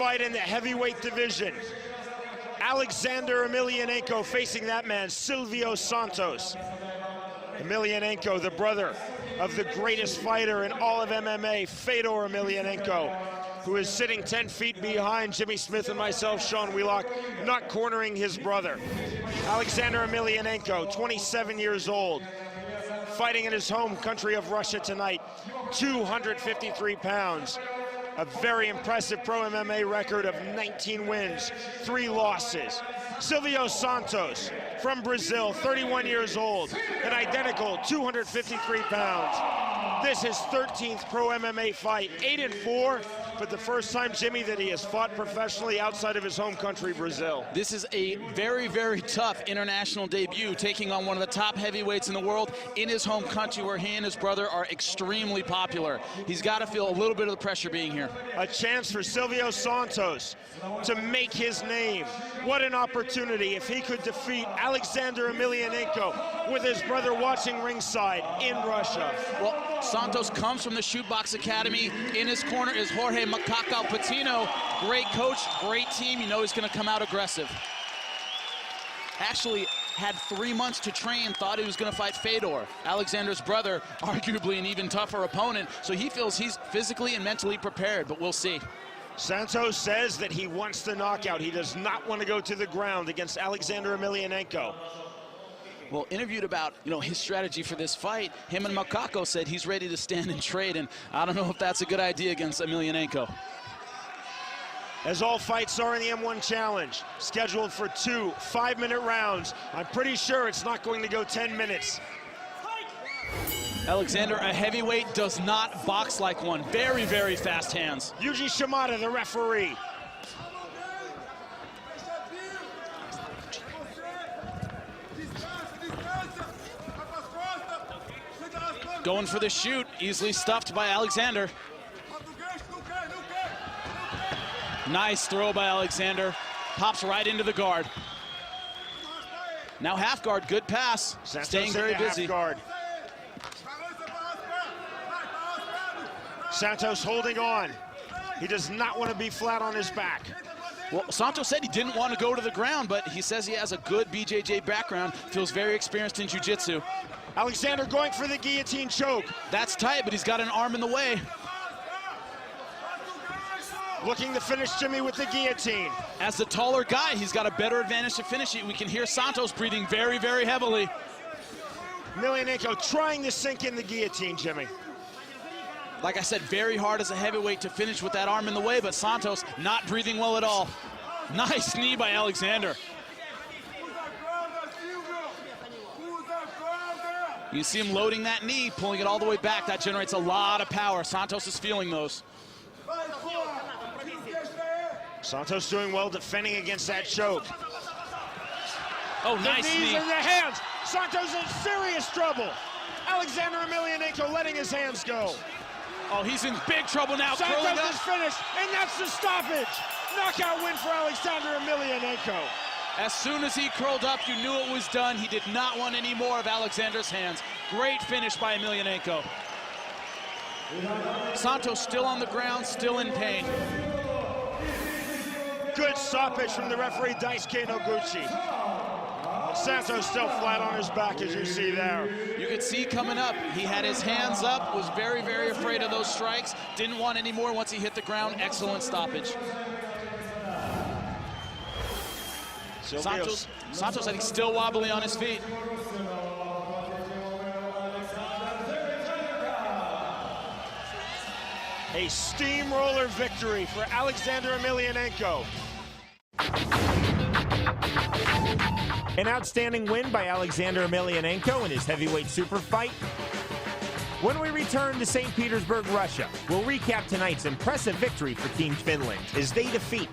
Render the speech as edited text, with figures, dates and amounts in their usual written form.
fight in the heavyweight division. Aleksander Emelianenko facing that man, Silvio Santos. Emelianenko, the brother of the greatest fighter in all of MMA, Fedor Emelianenko, who is sitting 10 feet behind Jimmy Smith and myself, Sean Wheelock, not cornering his brother. Aleksander Emelianenko, 27 years old, fighting in his home country of Russia tonight, 253 pounds. A very impressive pro MMA record of 19 wins, 3 losses. Silvio Santos from Brazil, 31 years old, an identical 253 pounds. This is his 13th pro MMA fight, 8-4, but the first time, Jimmy, that he has fought professionally outside of his home country, Brazil. This is a very, very tough international debut, taking on one of the top heavyweights in the world in his home country, where he and his brother are extremely popular. He's got to feel a little bit of the pressure being here. A chance for Silvio Santos to make his name. What an opportunity if he could defeat Aleksander Emelianenko with his brother watching ringside in Russia. Well, Santos comes from the Shootbox Academy. In his corner is Jorge Macaco Patino. Great coach, great team. You know he's going to come out aggressive. Actually had 3 months to train, thought he was going to fight Fedor, Alexander's brother, arguably an even tougher opponent. So he feels he's physically and mentally prepared, but we'll see. Santos says that he wants the knockout. He does not want to go to the ground against Aleksander Emelianenko. Well, interviewed about, his strategy for this fight, him and Macaco said he's ready to stand and trade, and I don't know if that's a good idea against Emelianenko. As all fights are in the M1 Challenge, scheduled for 2 5-minute rounds. I'm pretty sure it's not going to go 10 minutes. Alexander, a heavyweight, does not box like one. Very, very fast hands. Yuji Shimada, the referee. Going for the shoot, easily stuffed by Alexander. Nice throw by Alexander. Pops right into the guard. Now half guard, good pass. Santos staying very busy. Guard. Santos holding on. He does not want to be flat on his back. Well, Santos said he didn't want to go to the ground, but he says he has a good BJJ background, feels very experienced in jiu-jitsu. Alexander going for the guillotine choke. That's tight, but he's got an arm in the way. Looking to finish Jimmy with the guillotine. As the taller guy, he's got a better advantage to finish it. We can hear Santos breathing very, very heavily. Emelianenko trying to sink in the guillotine, Jimmy. Like I said, very hard as a heavyweight to finish with that arm in the way, but Santos not breathing well at all. Nice knee by Alexander. You see him loading that knee, pulling it all the way back. That generates a lot of power. Santos is feeling those. Santos doing well defending against that choke. Oh, nice knee. The knees in the hands. Santos in serious trouble. Aleksander Emelianenko letting his hands go. Oh, he's in big trouble now. Santos is finished, and that's the stoppage. Knockout win for Aleksander Emelianenko. As soon as he curled up, you knew it was done. He did not want any more of Alexander's hands. Great finish by Emelianenko. Santos still on the ground, still in pain. Good stoppage from the referee, Daisuke Noguchi. Santos still flat on his back, as you see there. You could see coming up, he had his hands up, was very, very afraid of those strikes, didn't want any more once he hit the ground. Excellent stoppage. Santos, I think, still wobbly on his feet. A steamroller victory for Aleksander Emelianenko. An outstanding win by Aleksander Emelianenko in his heavyweight super fight. When we return to St. Petersburg, Russia, we'll recap tonight's impressive victory for Team Finland as they defeat